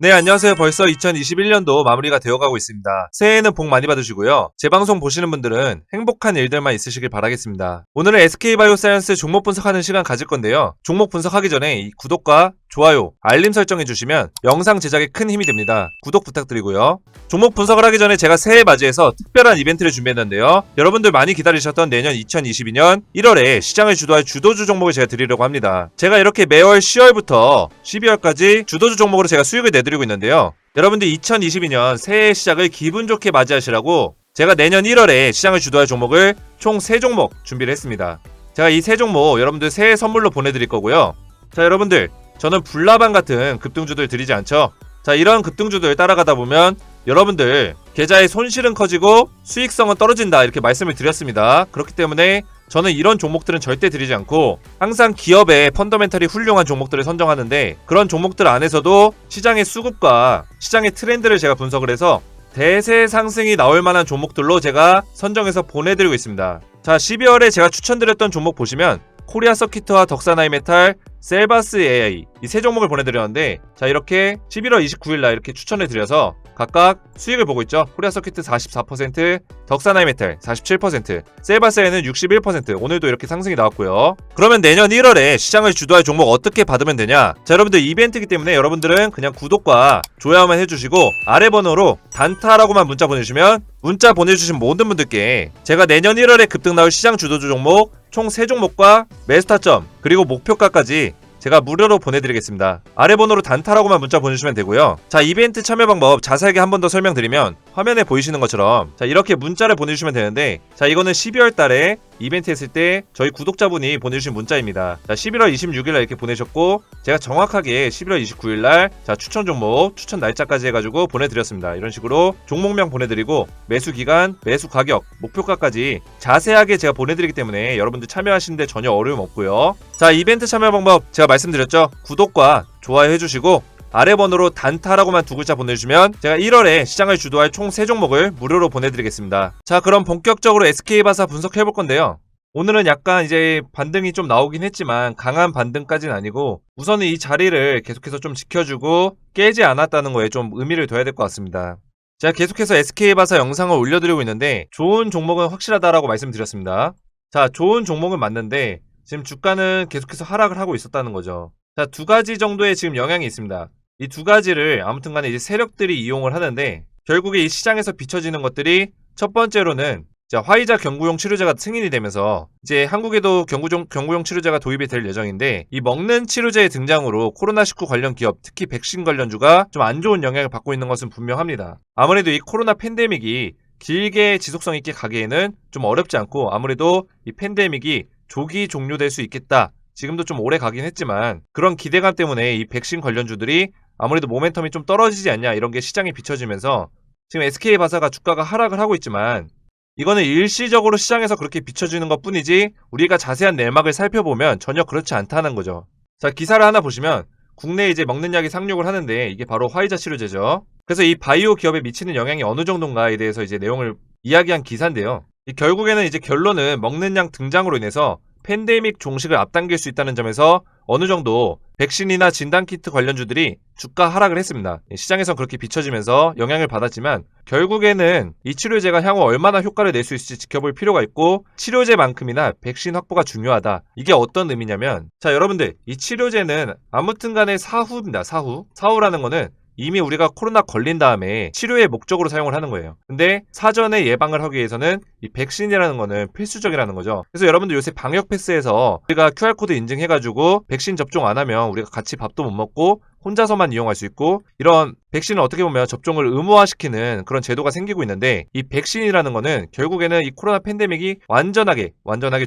네, 안녕하세요. 벌써 2021년도 마무리가 되어가고 있습니다. 새해에는 복 많이 받으시고요. 제 방송 보시는 분들은 행복한 일들만 있으시길 바라겠습니다. 오늘은 SK바이오사이언스 종목 분석하는 시간 가질 건데요. 종목 분석하기 전에 이 구독과 좋아요, 알림 설정해주시면 영상 제작에 큰 힘이 됩니다. 구독 부탁드리고요. 종목 분석을 하기 전에 제가 새해 맞이해서 특별한 이벤트를 준비했는데요. 여러분들 많이 기다리셨던 내년 2022년 1월에 시장을 주도할 주도주 종목을 제가 드리려고 합니다. 제가 이렇게 매월 10월부터 12월까지 주도주 종목으로 제가 수익을 내드리고 있는데요. 여러분들 2022년 새해 시작을 기분 좋게 맞이하시라고 제가 내년 1월에 시장을 주도할 종목을 총 3종목 준비를 했습니다. 제가 이 3종목 여러분들 새해 선물로 보내드릴 거고요. 자, 여러분들 저는 불나방 같은 급등주들 드리지 않죠. 자, 이런 급등주들 따라가다 보면 여러분들 계좌의 손실은 커지고 수익성은 떨어진다 이렇게 말씀을 드렸습니다. 그렇기 때문에 저는 이런 종목들은 절대 드리지 않고 항상 기업의 펀더멘털이 훌륭한 종목들을 선정하는데, 그런 종목들 안에서도 시장의 수급과 시장의 트렌드를 제가 분석을 해서 대세 상승이 나올 만한 종목들로 제가 선정해서 보내드리고 있습니다. 자, 12월에 제가 추천드렸던 종목 보시면 코리아 서키트와 덕산하이메탈, 셀바스 AI 이 3종목을 보내드렸는데, 자, 이렇게 11월 29일날 이렇게 추천을 드려서 각각 수익을 보고 있죠. 코리아 서키트 44%, 덕산하이메탈 47%, 셀바스에는 61%. 오늘도 이렇게 상승이 나왔고요. 그러면 내년 1월에 시장을 주도할 종목 어떻게 받으면 되냐? 자, 여러분들 이벤트이기 때문에 여러분들은 그냥 구독과 좋아요만 해주시고 아래 번호로 단타라고만 문자 보내주시면, 문자 보내주신 모든 분들께 제가 내년 1월에 급등 나올 시장 주도주 종목 총 3종목과 매수타점 그리고 목표가까지 제가 무료로 보내드리겠습니다. 아래 번호로 단타라고만 문자 보내주시면 되고요. 자, 이벤트 참여 방법 자세하게 한 번 더 설명드리면 화면에 보이시는 것처럼 자, 이렇게 문자를 보내주시면 되는데, 자, 이거는 12월 달에 이벤트 했을 때 저희 구독자분이 보내주신 문자입니다. 자, 11월 26일날 이렇게 보내셨고 제가 정확하게 11월 29일날 자, 추천 종목, 추천 날짜까지 해가지고 보내드렸습니다. 이런 식으로 종목명 보내드리고 매수 기간, 매수 가격, 목표가까지 자세하게 제가 보내드리기 때문에 여러분들 참여하시는데 전혀 어려움 없고요. 자, 이벤트 참여 방법 제가 말씀드렸죠. 구독과 좋아요 해주시고 아래 번호로 단타라고만 2글자 보내주시면 제가 1월에 시장을 주도할 총 3종목을 무료로 보내드리겠습니다. 자, 그럼 본격적으로 SK바사 분석해볼 건데요. 오늘은 약간 이제 반등이 좀 나오긴 했지만 강한 반등까지는 아니고 우선은 이 자리를 계속해서 좀 지켜주고 깨지 않았다는 거에 좀 의미를 둬야 될 것 같습니다. 제가 계속해서 SK바사 영상을 올려드리고 있는데 좋은 종목은 확실하다라고 말씀드렸습니다. 자, 좋은 종목은 맞는데 지금 주가는 계속해서 하락을 하고 있었다는 거죠. 자, 2가지 정도의 지금 영향이 있습니다. 이 2가지를 아무튼 간에 이제 세력들이 이용을 하는데, 결국에 이 시장에서 비춰지는 것들이 첫 번째로는 자, 화이자 경구용 치료제가 승인이 되면서 이제 한국에도 경구용 치료제가 도입이 될 예정인데, 이 먹는 치료제의 등장으로 코로나19 관련 기업, 특히 백신 관련주가 좀 안 좋은 영향을 받고 있는 것은 분명합니다. 아무래도 이 코로나 팬데믹이 길게 지속성 있게 가기에는 좀 어렵지 않고, 아무래도 이 팬데믹이 조기 종료될 수 있겠다. 지금도 좀 오래 가긴 했지만 그런 기대감 때문에 이 백신 관련주들이 아무래도 모멘텀이 좀 떨어지지 않냐 이런 게 시장에 비춰지면서 지금 SK바사가 주가가 하락을 하고 있지만, 이거는 일시적으로 시장에서 그렇게 비춰지는 것 뿐이지 우리가 자세한 내막을 살펴보면 전혀 그렇지 않다는 거죠. 자, 기사를 하나 보시면 국내에 이제 먹는 약이 상륙을 하는데 이게 바로 화이자 치료제죠. 그래서 이 바이오 기업에 미치는 영향이 어느 정도인가에 대해서 이제 내용을 이야기한 기사인데요. 결국에는 이제 결론은 먹는 약 등장으로 인해서 팬데믹 종식을 앞당길 수 있다는 점에서 어느 정도 백신이나 진단키트 관련주들이 주가 하락을 했습니다. 시장에선 그렇게 비춰지면서 영향을 받았지만 결국에는 이 치료제가 향후 얼마나 효과를 낼 수 있을지 지켜볼 필요가 있고, 치료제만큼이나 백신 확보가 중요하다. 이게 어떤 의미냐면, 자, 여러분들 이 치료제는 아무튼 간에 사후입니다. 사후라는 거는 이미 우리가 코로나 걸린 다음에 치료의 목적으로 사용을 하는 거예요. 근데 사전에 예방을 하기 위해서는 이 백신이라는 거는 필수적이라는 거죠. 그래서 여러분들 요새 방역 패스에서 우리가 QR코드 인증해가지고 백신 접종 안 하면 우리가 같이 밥도 못 먹고 혼자서만 이용할 수 있고, 이런 백신을 어떻게 보면 접종을 의무화시키는 그런 제도가 생기고 있는데, 이 백신이라는 거는 결국에는 이 코로나 팬데믹이 완전하게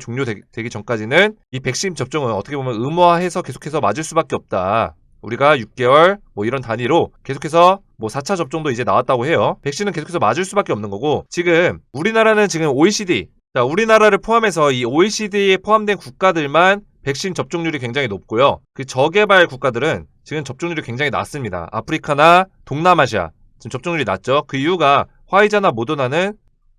종료되기 전까지는 이 백신 접종은 어떻게 보면 의무화해서 계속해서 맞을 수밖에 없다. 우리가 6개월 뭐 이런 단위로 계속해서 뭐 4차 접종도 이제 나왔다고 해요. 백신은 계속해서 맞을 수밖에 없는 거고, 지금 우리나라는 지금 OECD, 자, 우리나라를 포함해서 이 OECD에 포함된 국가들만 백신 접종률이 굉장히 높고요. 그 저개발 국가들은 지금 접종률이 굉장히 낮습니다. 아프리카나 동남아시아 지금 접종률이 낮죠. 그 이유가 화이자나 모더나는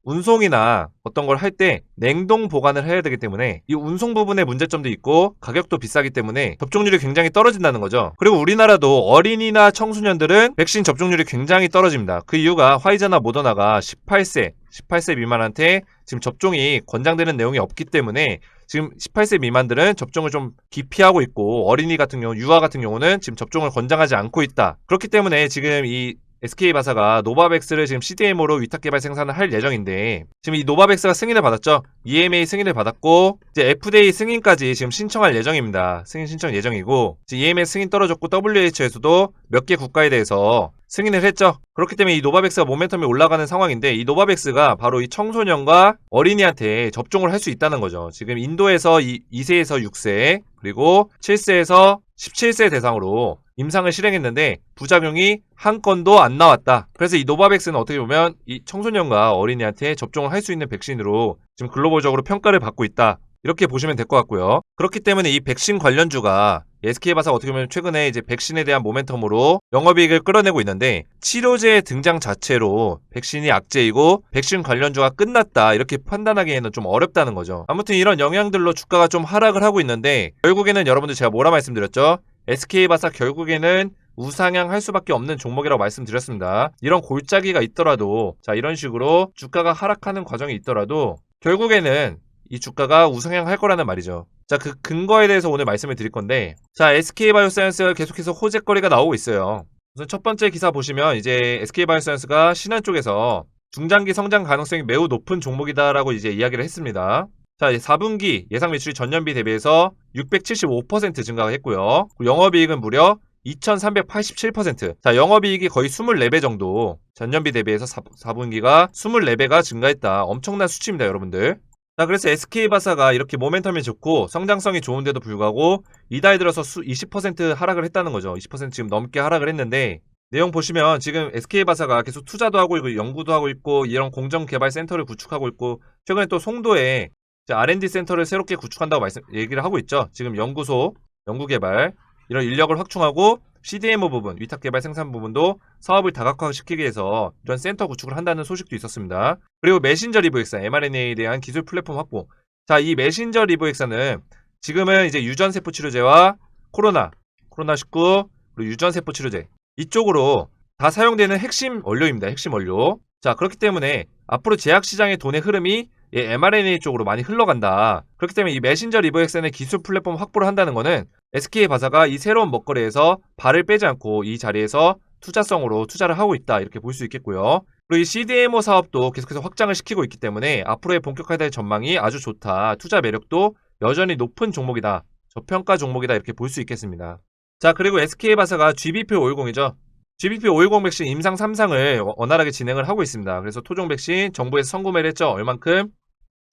운송이나 어떤 걸 할 때 냉동 보관을 해야 되기 때문에 이 운송 부분에 문제점도 있고 가격도 비싸기 때문에 접종률이 굉장히 떨어진다는 거죠. 그리고 우리나라도 어린이나 청소년들은 백신 접종률이 굉장히 떨어집니다. 그 이유가 화이자나 모더나가 18세 미만한테 지금 접종이 권장되는 내용이 없기 때문에 지금 18세 미만들은 접종을 좀 기피하고 있고 어린이 같은 경우, 유아 같은 경우는 지금 접종을 권장하지 않고 있다. 그렇기 때문에 지금 이 SK바사가 노바백스를 지금 CDMO로 위탁 개발 생산을 할 예정인데 지금 이 노바백스가 승인을 받았죠. EMA 승인을 받았고 이제 FDA 승인까지 지금 신청할 예정입니다. 승인 신청 예정이고 EMA 승인 떨어졌고 WHO에서도 몇 개 국가에 대해서 승인을 했죠. 그렇기 때문에 이 노바백스가 모멘텀이 올라가는 상황인데 이 노바백스가 바로 이 청소년과 어린이한테 접종을 할 수 있다는 거죠. 지금 인도에서 2세에서 6세 그리고 7세에서 17세 대상으로 임상을 실행했는데 부작용이 한 건도 안 나왔다. 그래서 이 노바백스는 어떻게 보면 이 청소년과 어린이한테 접종을 할 수 있는 백신으로 지금 글로벌적으로 평가를 받고 있다. 이렇게 보시면 될 것 같고요. 그렇기 때문에 이 백신 관련주가 SK바사가 어떻게 보면 최근에 이제 백신에 대한 모멘텀으로 영업이익을 끌어내고 있는데 치료제 등장 자체로 백신이 악재이고 백신 관련주가 끝났다 이렇게 판단하기에는 좀 어렵다는 거죠. 아무튼 이런 영향들로 주가가 좀 하락을 하고 있는데 결국에는 여러분들 제가 뭐라 말씀드렸죠? SK바사 결국에는 우상향할 수밖에 없는 종목이라고 말씀드렸습니다. 이런 골짜기가 있더라도 자 이런 식으로 주가가 하락하는 과정이 있더라도 결국에는 이 주가가 우상향할 거라는 말이죠. 자, 그 근거에 대해서 오늘 말씀을 드릴 건데 자, SK바이오사이언스가 계속해서 호재거리가 나오고 있어요. 우선 첫 번째 기사 보시면 이제 SK바이오사이언스가 신한 쪽에서 중장기 성장 가능성이 매우 높은 종목이다라고 이제 이야기를 했습니다. 자, 4분기 예상 매출이 전년비 대비해서 675% 증가가 했고요. 영업이익은 무려 2387%. 자, 영업이익이 거의 24배 정도 전년비 대비해서 4분기가 24배가 증가했다. 엄청난 수치입니다, 여러분들. 자, 그래서 SK바사가 이렇게 모멘텀이 좋고 성장성이 좋은데도 불구하고 이달 들어서 20% 하락을 했다는 거죠. 20% 지금 넘게 하락을 했는데 내용 보시면 지금 SK바사가 계속 투자도 하고 있고 연구도 하고 있고 이런 공정개발센터를 구축하고 있고 최근에 또 송도에 R&D 센터를 새롭게 구축한다고 얘기를 하고 있죠. 지금 연구소, 연구개발 이런 인력을 확충하고 CDMO 부분, 위탁개발 생산 부분도 사업을 다각화시키기 위해서 이런 센터 구축을 한다는 소식도 있었습니다. 그리고 메신저 리브엑사, mRNA에 대한 기술 플랫폼 확보. 자, 이 메신저 리브엑사는 지금은 이제 유전세포 치료제와 코로나19, 그리고 유전세포 치료제 이쪽으로 다 사용되는 핵심 원료입니다. 핵심 원료. 자, 그렇기 때문에 앞으로 제약시장의 돈의 흐름이 mRNA 쪽으로 많이 흘러간다. 그렇기 때문에 이 메신저 리브엑센의 기술 플랫폼 확보를 한다는 거는 SK바사가 이 새로운 먹거리에서 발을 빼지 않고 이 자리에서 투자성으로 투자를 하고 있다. 이렇게 볼 수 있겠고요. 그리고 이 CDMO 사업도 계속해서 확장을 시키고 있기 때문에 앞으로의 본격화될 전망이 아주 좋다. 투자 매력도 여전히 높은 종목이다. 저평가 종목이다. 이렇게 볼 수 있겠습니다. 자, 그리고 SK바사가 GBP510이죠. GBP510 백신 임상 3상을 원활하게 진행을 하고 있습니다. 그래서 토종 백신 정부에서 선구매를 했죠. 얼만큼?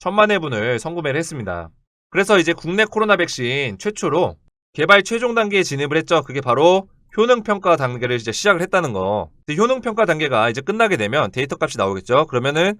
1000만 회분을 선구매를 했습니다. 그래서 이제 국내 코로나 백신 최초로 개발 최종 단계에 진입을 했죠. 그게 바로 효능평가 단계를 이제 시작을 했다는 거. 효능평가 단계가 이제 끝나게 되면 데이터 값이 나오겠죠. 그러면은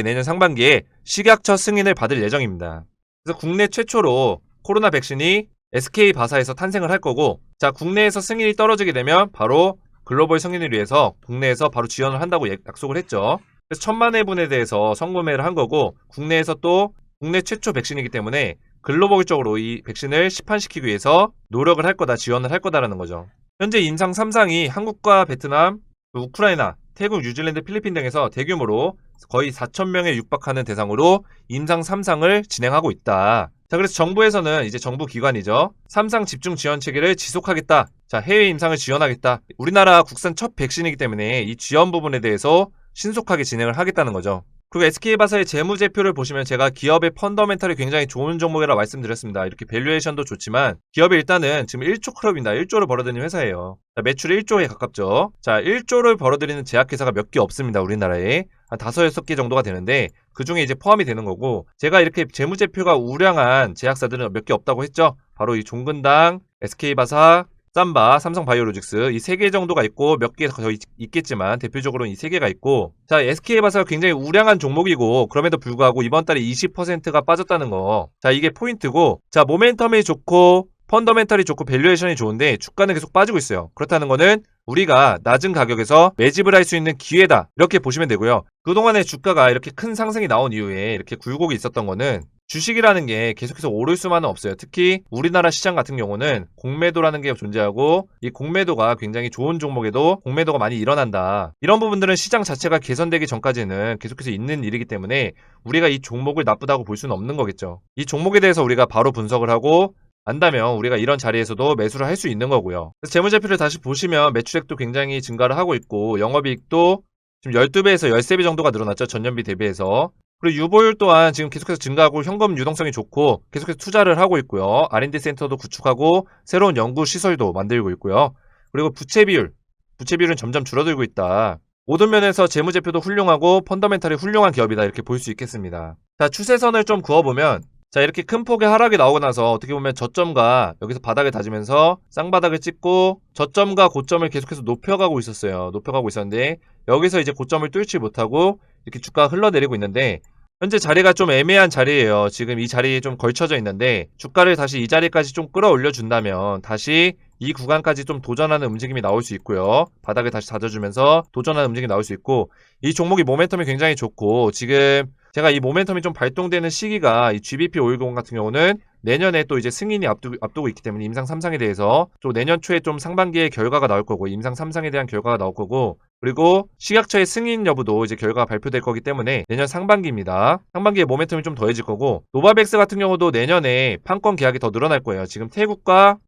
내년 상반기에 식약처 승인을 받을 예정입니다. 그래서 국내 최초로 코로나 백신이 SK바사에서 탄생을 할 거고, 자, 국내에서 승인이 떨어지게 되면 바로 글로벌 승인을 위해서 국내에서 바로 지원을 한다고 약속을 했죠. 그래서 1000만 회분에 대해서 선구매를 한 거고, 국내에서 또 국내 최초 백신이기 때문에 글로벌적으로 이 백신을 시판시키기 위해서 노력을 할 거다, 지원을 할 거다라는 거죠. 현재 임상 3상이 한국과 베트남, 우크라이나, 태국, 뉴질랜드, 필리핀 등에서 대규모로 거의 4,000명에 육박하는 대상으로 임상 3상을 진행하고 있다. 자, 그래서 정부에서는 이제 정부 기관이죠. 3상 집중 지원 체계를 지속하겠다. 자, 해외 임상을 지원하겠다. 우리나라 국산 첫 백신이기 때문에 이 지원 부분에 대해서 신속하게 진행을 하겠다는 거죠. 그리고 SK바사의 재무제표를 보시면 제가 기업의 펀더멘탈이 굉장히 좋은 종목이라고 말씀드렸습니다. 이렇게 밸류에이션도 좋지만 기업이 일단은 지금 1조 클럽입니다. 1조를 벌어들이는 회사예요. 자, 매출 1조에 가깝죠. 자, 1조를 벌어들이는 제약회사가 몇 개 없습니다. 우리나라에. 한 5, 6개 정도가 되는데 그 중에 이제 포함이 되는 거고, 제가 이렇게 재무제표가 우량한 제약사들은 몇 개 없다고 했죠. 바로 이 종근당, SK바사, 삼바, 삼성바이오로직스 이 3개 정도가 있고 몇 개 더 있겠지만 대표적으로는 이 3개가 있고, 자, SK바사가 굉장히 우량한 종목이고 그럼에도 불구하고 이번 달에 20%가 빠졌다는 거, 자, 이게 포인트고, 자, 모멘텀이 좋고 펀더멘탈이 좋고 밸류에이션이 좋은데 주가는 계속 빠지고 있어요. 그렇다는 거는 우리가 낮은 가격에서 매집을 할 수 있는 기회다, 이렇게 보시면 되고요. 그동안에 주가가 이렇게 큰 상승이 나온 이후에 이렇게 굴곡이 있었던 거는 주식이라는 게 계속해서 오를 수만은 없어요. 특히 우리나라 시장 같은 경우는 공매도라는 게 존재하고 이 공매도가 굉장히 좋은 종목에도 공매도가 많이 일어난다. 이런 부분들은 시장 자체가 개선되기 전까지는 계속해서 있는 일이기 때문에 우리가 이 종목을 나쁘다고 볼 수는 없는 거겠죠. 이 종목에 대해서 우리가 바로 분석을 하고 안다면 우리가 이런 자리에서도 매수를 할 수 있는 거고요. 그래서 재무제표를 다시 보시면 매출액도 굉장히 증가를 하고 있고 영업이익도 지금 12배에서 13배 정도가 늘어났죠. 전년비 대비해서. 그리고 유보율 또한 지금 계속해서 증가하고 현금 유동성이 좋고 계속해서 투자를 하고 있고요. R&D 센터도 구축하고 새로운 연구 시설도 만들고 있고요. 그리고 부채비율은 점점 줄어들고 있다. 모든 면에서 재무제표도 훌륭하고 펀더멘탈이 훌륭한 기업이다, 이렇게 볼 수 있겠습니다. 자, 추세선을 좀 그어보면 자, 이렇게 큰 폭의 하락이 나오고 나서 어떻게 보면 저점과 여기서 바닥을 다지면서 쌍바닥을 찍고 저점과 고점을 계속해서 높여가고 있었어요. 높여가고 있었는데 여기서 이제 고점을 뚫지 못하고 이렇게 주가가 흘러내리고 있는데 현재 자리가 좀 애매한 자리예요. 지금 이 자리에 좀 걸쳐져 있는데 주가를 다시 이 자리까지 좀 끌어올려 준다면 다시 이 구간까지 좀 도전하는 움직임이 나올 수 있고요. 바닥을 다시 다져주면서 도전하는 움직임이 나올 수 있고 이 종목이 모멘텀이 굉장히 좋고 지금 제가 이 모멘텀이 좀 발동되는 시기가 이 GBP510 같은 경우는 내년에 또 이제 승인이 앞두고 있기 때문에 임상 3상에 대해서 또 내년 초에 좀 상반기에 결과가 나올 거고 임상 3상에 대한 결과가 나올 거고 그리고 식약처의 승인 여부도 이제 결과가 발표될 거기 때문에 내년 상반기입니다. 상반기에 모멘텀이 좀 더해질 거고 노바백스 같은 경우도 내년에 판권 계약이 더 늘어날 거예요. 지금 태국과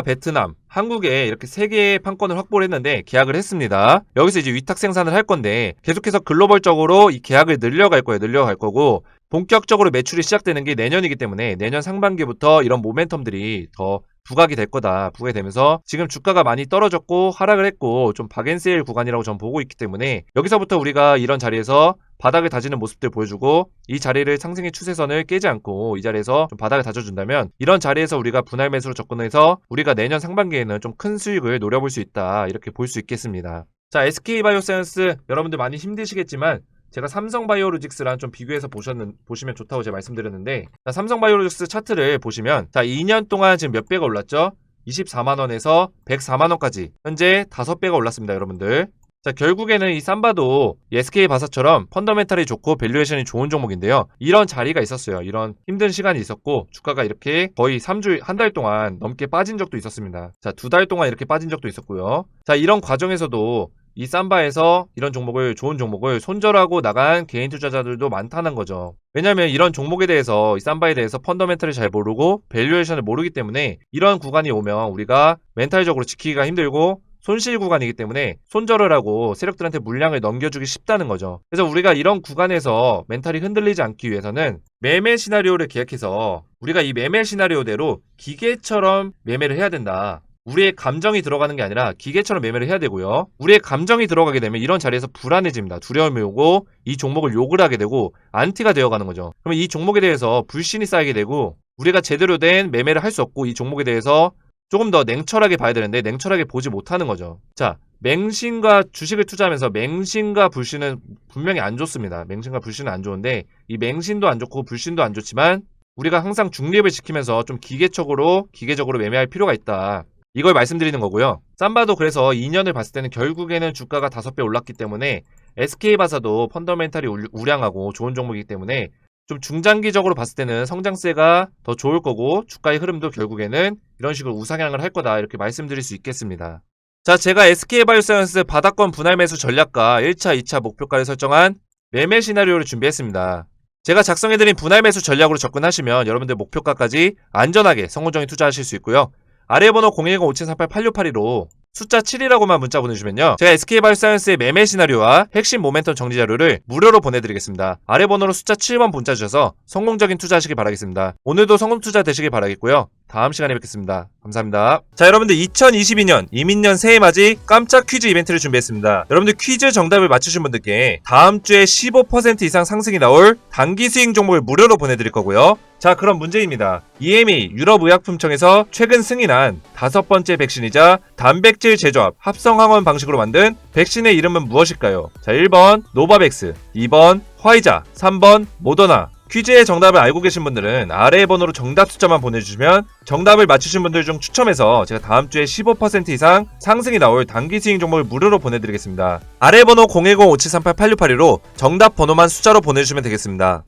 베트남, 한국에 이렇게 3개의 판권을 확보를 했는데 계약을 했습니다. 여기서 이제 위탁 생산을 할 건데 계속해서 글로벌적으로 이 계약을 늘려갈 거예요. 늘려갈 거고 본격적으로 매출이 시작되는 게 내년이기 때문에 내년 상반기부터 이런 모멘텀들이 더 부각이 될 거다. 부각이 되면서 지금 주가가 많이 떨어졌고 하락을 했고 좀 박앤세일 구간이라고 전 보고 있기 때문에 여기서부터 우리가 이런 자리에서 바닥을 다지는 모습들 보여주고 이 자리를 상승의 추세선을 깨지 않고 이 자리에서 좀 바닥을 다져준다면 이런 자리에서 우리가 분할 매수로 접근해서 우리가 내년 상반기에는 좀 큰 수익을 노려볼 수 있다. 이렇게 볼 수 있겠습니다. 자, SK바이오사이언스 여러분들 많이 힘드시겠지만 제가 삼성바이오로직스랑 좀 비교해서 보시면 좋다고 제가 말씀드렸는데 자, 삼성바이오로직스 차트를 보시면 자 2년 동안 지금 몇 배가 올랐죠? 24만원에서 104만원까지 현재 5배가 올랐습니다. 여러분들. 자, 결국에는 이 삼바도 SK바사처럼 펀더멘탈이 좋고 밸류에이션이 좋은 종목인데요. 이런 자리가 있었어요. 이런 힘든 시간이 있었고 주가가 이렇게 거의 3주, 한 달 동안 넘게 빠진 적도 있었습니다. 자, 2달 동안 이렇게 빠진 적도 있었고요. 자, 이런 과정에서도 이 삼바에서 이런 종목을 좋은 종목을 손절하고 나간 개인 투자자들도 많다는 거죠. 왜냐면 이런 종목에 대해서 이 삼바에 대해서 펀더멘탈을 잘 모르고 밸류에이션을 모르기 때문에 이런 구간이 오면 우리가 멘탈적으로 지키기가 힘들고 손실 구간이기 때문에 손절을 하고 세력들한테 물량을 넘겨주기 쉽다는 거죠. 그래서 우리가 이런 구간에서 멘탈이 흔들리지 않기 위해서는 매매 시나리오를 기획해서 우리가 이 매매 시나리오대로 기계처럼 매매를 해야 된다. 우리의 감정이 들어가는 게 아니라 기계처럼 매매를 해야 되고요. 우리의 감정이 들어가게 되면 이런 자리에서 불안해집니다. 두려움이 오고 이 종목을 욕을 하게 되고 안티가 되어가는 거죠. 그러면 이 종목에 대해서 불신이 쌓이게 되고 우리가 제대로 된 매매를 할 수 없고 이 종목에 대해서 조금 더 냉철하게 봐야 되는데 냉철하게 보지 못하는 거죠. 자, 맹신과 주식을 투자하면서 맹신과 불신은 분명히 안 좋습니다. 맹신과 불신은 안 좋은데 이 맹신도 안 좋고 불신도 안 좋지만 우리가 항상 중립을 지키면서 좀 기계적으로 매매할 필요가 있다. 이걸 말씀드리는 거고요. 삼바도 그래서 2년을 봤을 때는 결국에는 주가가 5배 올랐기 때문에 SK바사도 펀더멘탈이 우량하고 좋은 종목이기 때문에 좀 중장기적으로 봤을 때는 성장세가 더 좋을 거고 주가의 흐름도 결국에는 이런 식으로 우상향을 할 거다. 이렇게 말씀드릴 수 있겠습니다. 자, 제가 SK바이오사이언스 바닥권 분할 매수 전략과 1차, 2차 목표가를 설정한 매매 시나리오를 준비했습니다. 제가 작성해드린 분할 매수 전략으로 접근하시면 여러분들 목표가까지 안전하게 성공적인 투자하실 수 있고요. 아래 번호 010-5738-8682로 숫자 7이라고만 문자 보내주시면요. 제가 SK바이오사이언스의 매매 시나리오와 핵심 모멘텀 정리 자료를 무료로 보내드리겠습니다. 아래 번호로 숫자 7번 문자 주셔서 성공적인 투자하시길 바라겠습니다. 오늘도 성공 투자 되시길 바라겠고요. 다음 시간에 뵙겠습니다. 감사합니다. 자, 여러분들 2022년 이민년 새해맞이 깜짝 퀴즈 이벤트를 준비했습니다. 여러분들 퀴즈 정답을 맞추신 분들께 다음 주에 15% 이상 상승이 나올 단기 수익 종목을 무료로 보내드릴 거고요. 자, 그럼 문제입니다. EMA 유럽의약품청에서 최근 승인한 5번째 백신이자 단백질 제조합 합성항원 방식으로 만든 백신의 이름은 무엇일까요? 자, 1번 노바백스, 2번 화이자, 3번 모더나, 퀴즈의 정답을 알고 계신 분들은 아래의 번호로 정답 숫자만 보내주시면 정답을 맞추신 분들 중 추첨해서 제가 다음주에 15% 이상 상승이 나올 단기 스윙 종목을 무료로 보내드리겠습니다. 아래 번호 010-5738-8682로 정답 번호만 숫자로 보내주시면 되겠습니다.